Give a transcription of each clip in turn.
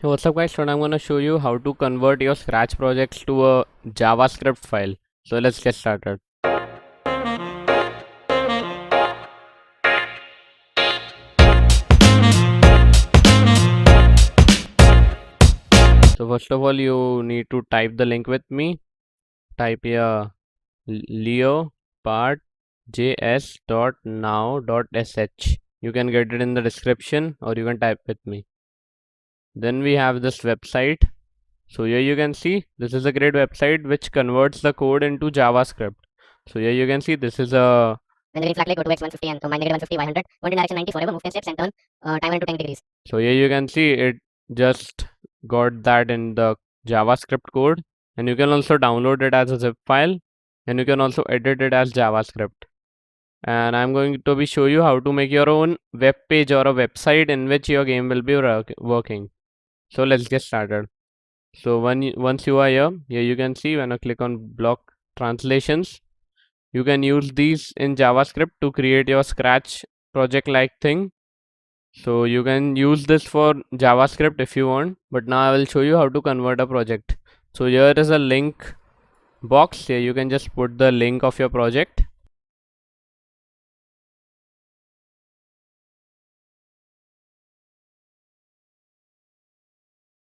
Hey, what's up guys? Today I'm going to show you how to convert your Scratch projects to a JavaScript file. So let's get started. So first of all, you need to type the link with me. Type here leopardjs.now.sh. You can get it in the description or you can type with me. Then we have this website. So here you can see this is a great website which converts the code into JavaScript. So here you can see this is a When the green flag light, go to x150 and combine -150 by 100. Point in direction 90 forever. Move 10 steps and turn timer into 10 degrees. So here you can see it just got that in the JavaScript code, and you can also download it as a zip file, and you can also edit it as JavaScript. And I'm going to be show you how to make your own web page or a website in which your game will be working. So let's get started. So once you are here you can see when I click on block translations, you can use these in JavaScript to create your Scratch project like thing. So you can use this for JavaScript if you want, but now I will show you how to convert a project. So here is a link box. Here you can just put the link of your project.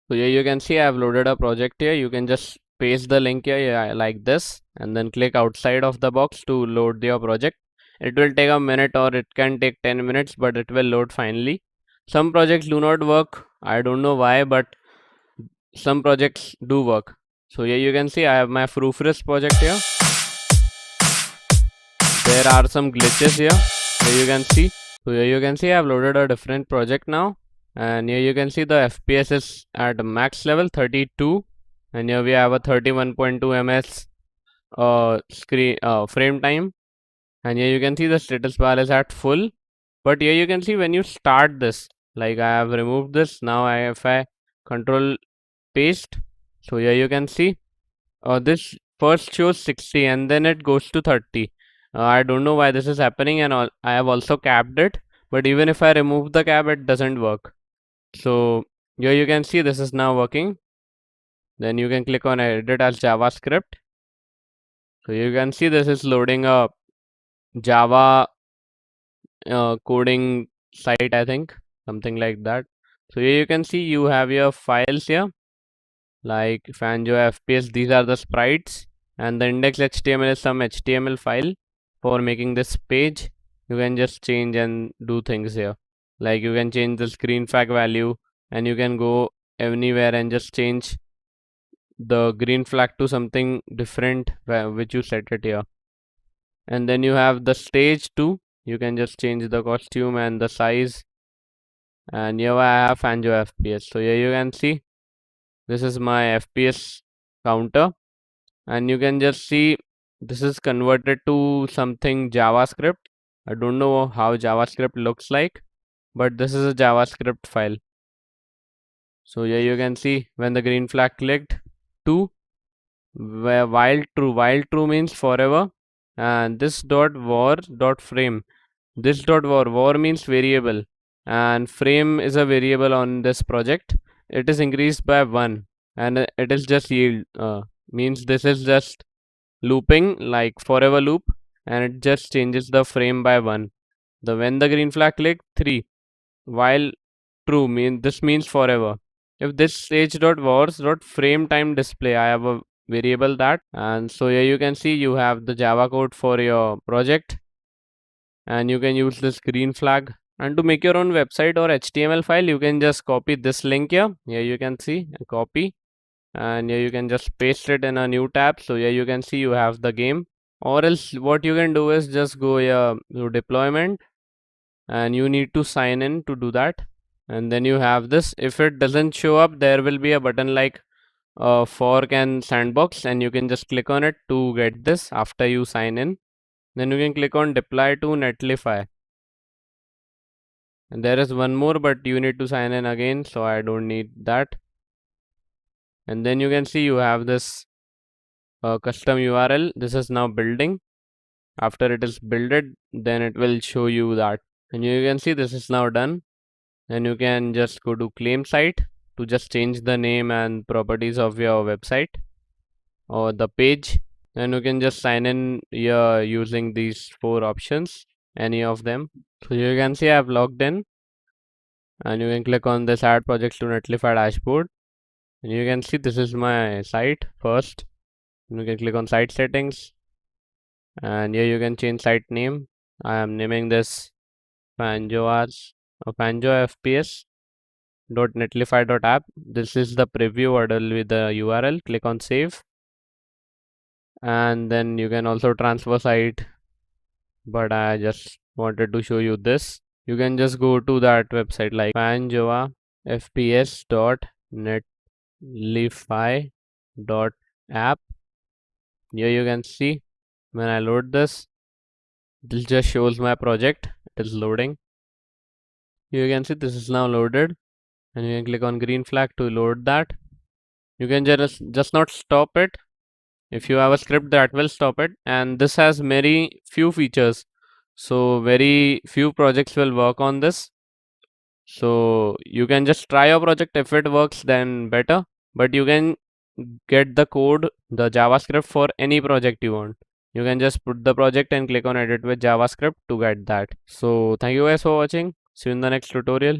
So here you can see I have loaded a project here. You can just paste the link here, yeah, like this, and then click outside of the box to load your project. It will take a minute or it can take 10 minutes, but it will load finally. Some projects do not work. I don't know why, but some projects do work. So here you can see I have my Proofread project here. There are some glitches here you can see. So here you can see I have loaded a different project now, and here you can see the FPS is at max level 32, and here we have a 31.2 ms screen frame time, and here you can see the status bar is at full. But here you can see when you start this, like I have removed this now. If I control paste, so here you can see this first shows 60 and then it goes to 30. I don't know why this is happening, and I have also capped it, but even if I remove the cap it doesn't work. So here you can see this is now working. Then you can click on edit as JavaScript. So you can see this is loading a Java coding site, I think, something like that. So here you can see you have your files here like Fanjo FPS. These are the sprites, and the index.html is some HTML file for making this page. You can just change and do things here, like you can change the screen flag value, and you can go anywhere and just change the green flag to something different which you set it here. And then you have the stage too. You can just change the costume and the size. And here I have Fanjo FPS. So here you can see this is my FPS counter, and you can just see this is converted to something JavaScript. I don't know how JavaScript looks like, but this is a JavaScript file. So here you can see when the green flag clicked, 2, while true means forever, and this dot var dot frame, this dot var means variable, and frame is a variable on this project. It is increased by 1, and it is just yield, means this is just looping like forever loop, and it just changes the frame by 1. The when the green flag click, 3, while true means forever. If this stage dot wars dot frame time display, I have a variable that, and so here you can see you have the Java code for your project, and you can use this green flag. And to make your own website or HTML file, you can just copy this link here you can see a copy, and here you can just paste it in a new tab. So here you can see you have the game, or else what you can do is just go here to deployment, and you need to sign in to do that. And then you have this. If it doesn't show up, there will be a button like fork and sandbox, and you can just click on it to get this after you sign in. Then you can click on deploy to Netlify, and there is one more, but you need to sign in again, so I don't need that. And then you can see you have this custom URL. This is now building. After it is builded, then it will show you that, and you can see this is now done. Then you can just go to claim site, to just change the name and properties of your website or the page. And you can just sign in here using these 4 options, any of them. So you can see I've logged in, and you can click on this add projects to Netlify dashboard, and you can see this is my site first. And you can click on site settings, and here you can change site name. I am naming this Fanjo FPS .netlify.app. This is the preview URL with the URL. Click on save, and then you can also transfer site, but I just wanted to show you this. You can just go to that website like fanjoafps.netlify.app. Here you can see when I load this, this just shows my project. It is loading. You can see this is now loaded, and you can click on green flag to load that. You can just not stop it. If you have a script, that will stop it. And this has very few features, so very few projects will work on this. So you can just try your project. If it works, then better, but you can get the code, the JavaScript for any project you want. You can just put the project and click on edit with JavaScript to get that. So thank you guys for watching. See you in the next tutorial.